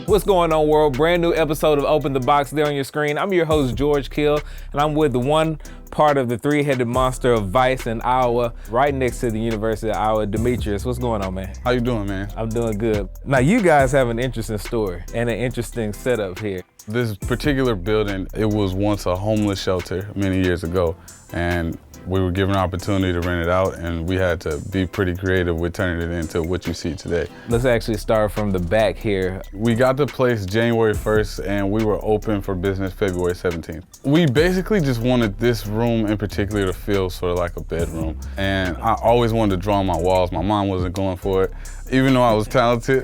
What's going on, world? Brand new episode of Open the Box there on your screen. I'm your host, George Kiel, and I'm with the one part of the three-headed monster of VAIS in Iowa, right next to the University of Iowa, Demetrius. What's going on, man? How you doing, man? I'm doing good. Now, you guys have an interesting story and an interesting setup here. This particular building, it was once a homeless shelter many years ago, and we were given an opportunity to rent it out, and we had to be pretty creative with turning it into what you see today. Let's actually start from the back here. We got the place January 1st, and we were open for business February 17th. We basically just wanted this room in particular to feel sort of like a bedroom, and I always wanted to draw on my walls. My mom wasn't going for it. Even though I was talented,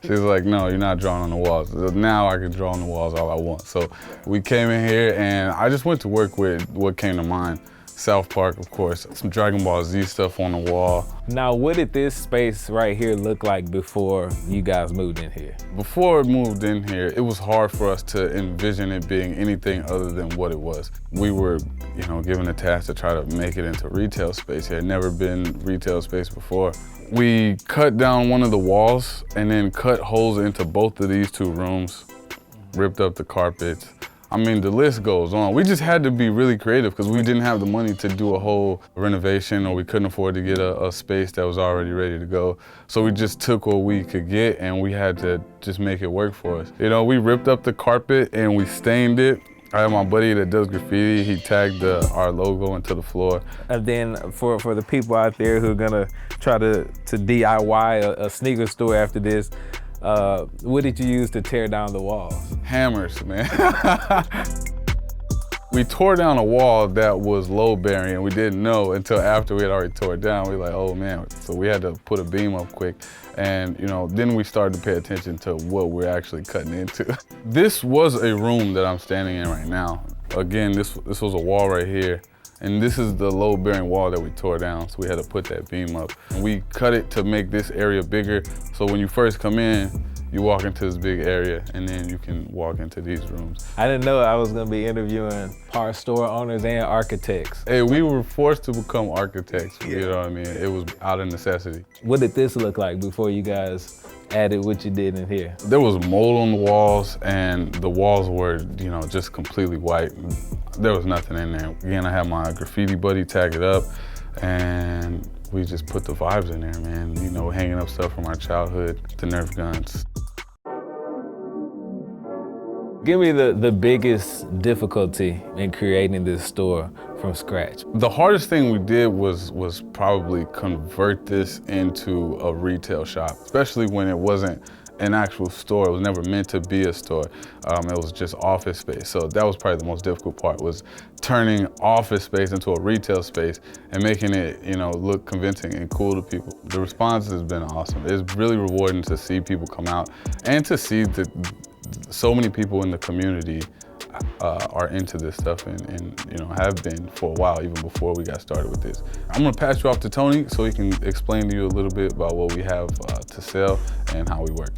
she was like, no, you're not drawing on the walls. Now I can draw on the walls all I want. So we came in here, and I just went to work with what came to mind. South Park, of course, some Dragon Ball Z stuff on the wall. Now, what did this space right here look like before you guys moved in here? Before it moved in here, it was hard for us to envision it being anything other than what it was. We were, given a task to try to make it into retail space. It had never been retail space before. We cut down one of the walls and then cut holes into both of these two rooms, ripped up the carpets. I mean, the list goes on. We just had to be really creative because we didn't have the money to do a whole renovation, or we couldn't afford to get a space that was already ready to go. So we just took what we could get, and we had to just make it work for us. We ripped up the carpet and we stained it. I have my buddy that does graffiti. He tagged our logo into the floor. And then for the people out there who are gonna try to DIY a sneaker store after this, what did you use to tear down the walls? Hammers, man. We tore down a wall that was load-bearing, and we didn't know until after we had already tore it down. We were like, oh man. So we had to put a beam up quick. And then we started to pay attention to what we're actually cutting into. This was a room that I'm standing in right now. Again, this was a wall right here. And this is the load-bearing wall that we tore down, so we had to put that beam up. And we cut it to make this area bigger, so when you first come in, you walk into this big area, and then you can walk into these rooms. I didn't know I was gonna be interviewing part store owners and architects. Hey, we were forced to become architects, you know what I mean? It was out of necessity. What did this look like before you guys added what you did in here? There was mold on the walls, and the walls were, just completely white. There was nothing in there. Again, I had my graffiti buddy tag it up, and we just put the vibes in there, man. Hanging up stuff from our childhood, the Nerf guns. Give me the biggest difficulty in creating this store from scratch. The hardest thing we did was probably convert this into a retail shop, especially when it wasn't an actual store. It was never meant to be a store. It was just office space. So that was probably the most difficult part, was turning office space into a retail space and making it, look convincing and cool to people. The response has been awesome. It's really rewarding to see people come out and to see that so many people in the community are into this stuff and have been for a while, even before we got started with this. I'm gonna pass you off to Tony so he can explain to you a little bit about what we have to sell and how we work.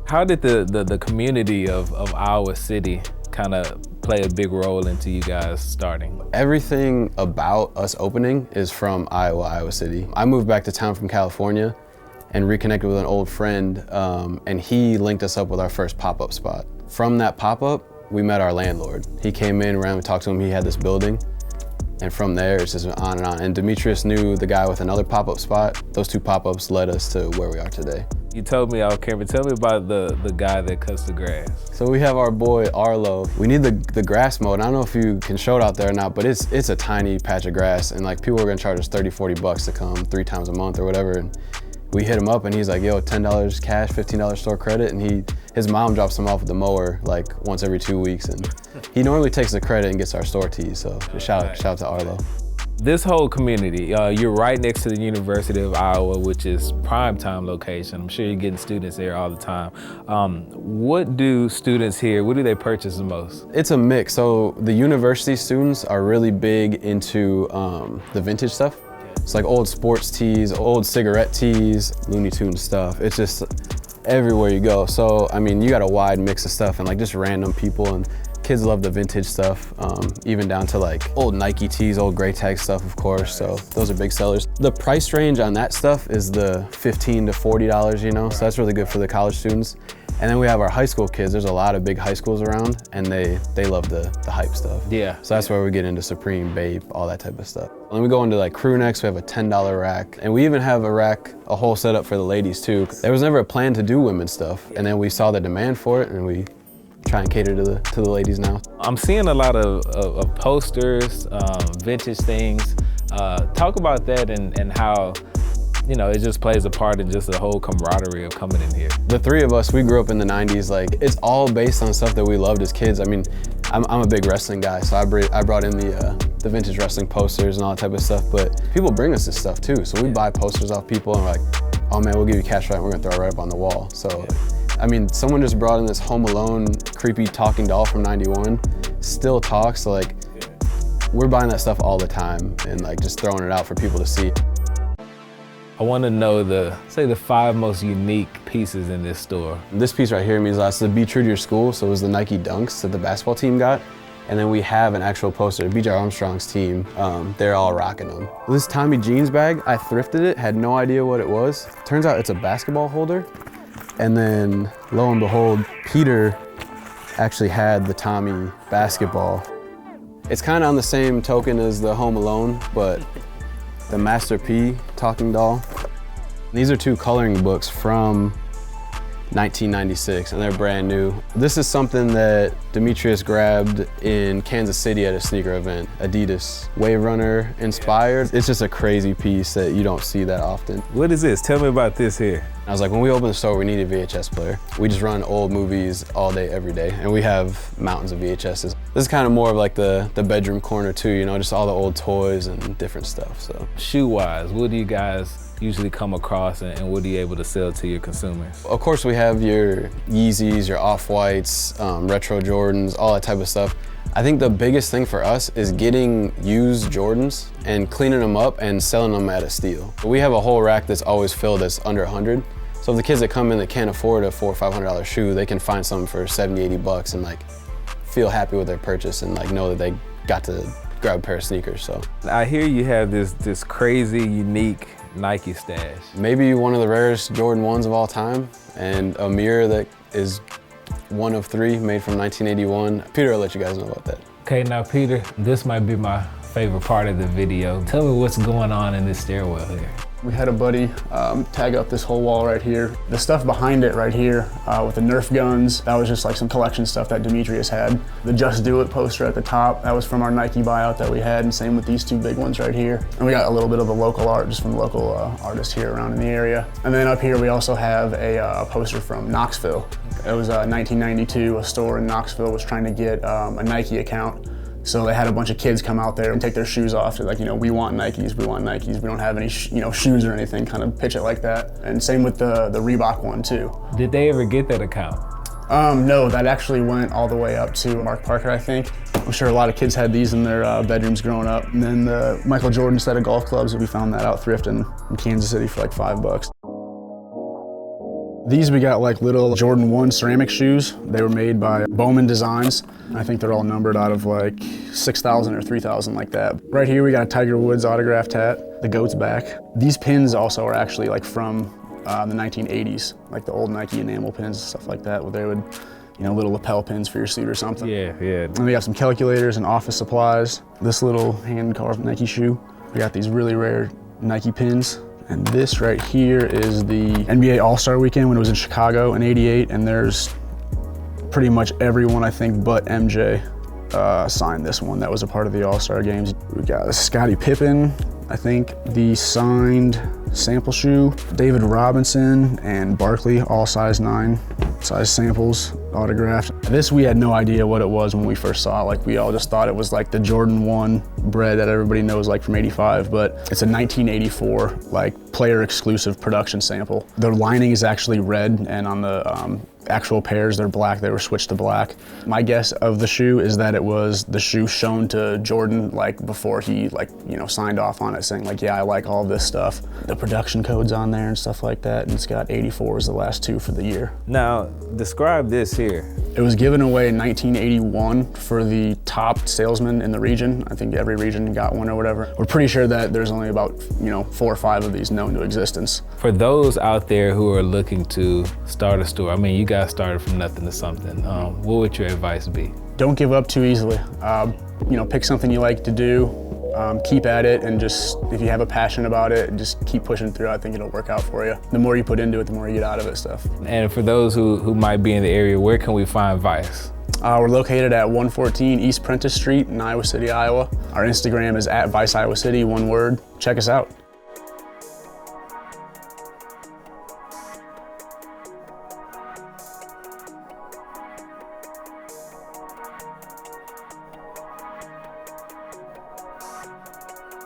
How did the community of Iowa City kind of play a big role into you guys starting? Everything about us opening is from Iowa City. I moved back to town from California and reconnected with an old friend, and he linked us up with our first pop-up spot. From that pop-up, we met our landlord. He came in, we talked to him, he had this building, and from there it's just on and on. And Demetrius knew the guy with another pop-up spot. Those two pop-ups led us to where we are today. You told me off camera, tell me about the guy that cuts the grass. So we have our boy Arlo. We need the grass mowed. I don't know if you can show it out there or not, but it's a tiny patch of grass, and people are gonna charge us $30-40 to come 3 times a month or whatever. And we hit him up and he's like, yo, $10 cash, $15 store credit, and his mom drops him off with the mower once every 2 weeks, and he normally takes the credit and gets our store tees, so shout out to Arlo. This whole community, you're right next to the University of Iowa, which is prime time location. I'm sure you're getting students there all the time. What do students here, what do they purchase the most? It's a mix. So the university students are really big into the vintage stuff. It's like old sports tees, old cigarette tees, Looney Tunes stuff. It's just everywhere you go. So, I mean, you got a wide mix of stuff and just random people, and Kids love the vintage stuff, even down to like old Nike tees, old gray tag stuff, of course. So those are big sellers. The price range on that stuff is the $15 to $40, you know, so that's really good for the college students. And then we have our high school kids. There's a lot of big high schools around, and they love the hype stuff. Yeah. So that's where we get into Supreme, Bape, all that type of stuff. And then we go into like crew necks. We have a $10 rack, and we even have a rack, a whole setup for the ladies too. There was never a plan to do women's stuff, and then we saw the demand for it, and we try and cater to the ladies now. I'm seeing a lot of posters, vintage things. Talk about that and how, you know, it just plays a part in just the whole camaraderie of coming in here. The three of us, we grew up in the 90s. Like, it's all based on stuff that we loved as kids. I mean, I'm a big wrestling guy, so I brought in the vintage wrestling posters and all that type of stuff, but people bring us this stuff too. So we buy posters off people and we're like, oh man, we'll give you cash for that, and we're gonna throw it right up on the wall. So, I mean, someone just brought in this Home Alone creepy talking doll from '91, still talks, so like, we're buying that stuff all the time and like just throwing it out for people to see. I want to know the 5 most unique pieces in this store. This piece right here means lots. To be true to your school, so it was the Nike Dunks that the basketball team got. And then we have an actual poster, B.J. Armstrong's team. They're all rocking them. This Tommy jeans bag, I thrifted it, had no idea what it was. Turns out it's a basketball holder. And then lo and behold, Peter actually had the Tommy basketball. It's kind of on the same token as the Home Alone, but the Master P talking doll. These are 2 coloring books from 1996, and they're brand new. This is something that Demetrius grabbed in Kansas City at a sneaker event. Adidas Wave Runner inspired. It's just a crazy piece that you don't see that often. What is this? Tell me about this here. I was like, when we opened the store, we need a VHS player. We just run old movies all day, every day, and we have mountains of VHSs. This is kind of more of like the bedroom corner too, you know, just all the old toys and different stuff, so. Shoe-wise, what do you guys usually come across and what are you able to sell to your consumers? Of course, we have your Yeezys, your Off-Whites, retro Jordans, all that type of stuff. I think the biggest thing for us is getting used Jordans and cleaning them up and selling them at a steal. We have a whole rack that's always filled that's under 100. So if the kids that come in that can't afford a $400 or $500 shoe, they can find something for 70, 80 bucks and like feel happy with their purchase and like know that they got to grab a pair of sneakers, so. I hear you have this crazy, unique Nike stash. Maybe one of the rarest Jordan 1s of all time, and a mirror that is one of 3 made from 1981. Peter will let you guys know about that. Okay, now Peter, this might be my favorite part of the video. Tell me what's going on in this stairwell here. We had a buddy tag up this whole wall right here. The stuff behind it right here with the Nerf guns, that was just like some collection stuff that Demetrius had. The Just Do It poster at the top, that was from our Nike buyout that we had, and same with these 2 big ones right here. And we got a little bit of the local art just from local artists here around in the area. And then up here we also have a poster from Knoxville. It was 1992, a store in Knoxville was trying to get a Nike account. So they had a bunch of kids come out there and take their shoes off. They're like, you know, we want Nikes, we want Nikes. We don't have any, shoes or anything, kind of pitch it like that. And same with the Reebok one too. Did they ever get that account? No, that actually went all the way up to Mark Parker, I think. I'm sure a lot of kids had these in their bedrooms growing up. And then the Michael Jordan set of golf clubs, we found that out thrifting in Kansas City for like $5. These we got like little Jordan 1 ceramic shoes. They were made by Bowman Designs. I think they're all numbered out of like 6,000 or 3,000 like that. Right here we got a Tiger Woods autographed hat, the goat's back. These pins also are actually like from the 1980s, like the old Nike enamel pins and stuff like that, where they would, little lapel pins for your suit or something. Yeah. And we got some calculators and office supplies. This little hand-carved Nike shoe. We got these really rare Nike pins. And this right here is the NBA All-Star Weekend when it was in Chicago in '88, and there's pretty much everyone, I think, but MJ signed this one that was a part of the All-Star games. We got Scottie Pippen, I think, the signed sample shoe, David Robinson and Barkley, all size 9 size samples, autographed. This we had no idea what it was when we first saw it. Like, we all just thought it was like the Jordan 1 bread that everybody knows, like from '85, but it's a 1984 like player exclusive production sample. The lining is actually red, and on the actual pairs, they're black, they were switched to black. My guess of the shoe is that it was the shoe shown to Jordan like before he signed off on it, saying like, yeah, I like all this stuff. The production code's on there and stuff like that, and it's got 84 as the last two for the year. Now, describe this here. It was given away in 1981 for the top salesman in the region. I think every region got one or whatever. We're pretty sure that there's only about 4 or 5 of these known to existence. For those out there who are looking to start a store, I mean, you guys started from nothing to something. What would your advice be? Don't give up too easily. Pick something you like to do, keep at it, and just, if you have a passion about it, just keep pushing through. I think it'll work out for you. The more you put into it, the more you get out of it stuff. And for those who might be in the area, where can we find VAIS? We're located at 114 East Prentice Street in Iowa City, Iowa. Our Instagram is @VAIS Iowa City, one word. Check us out.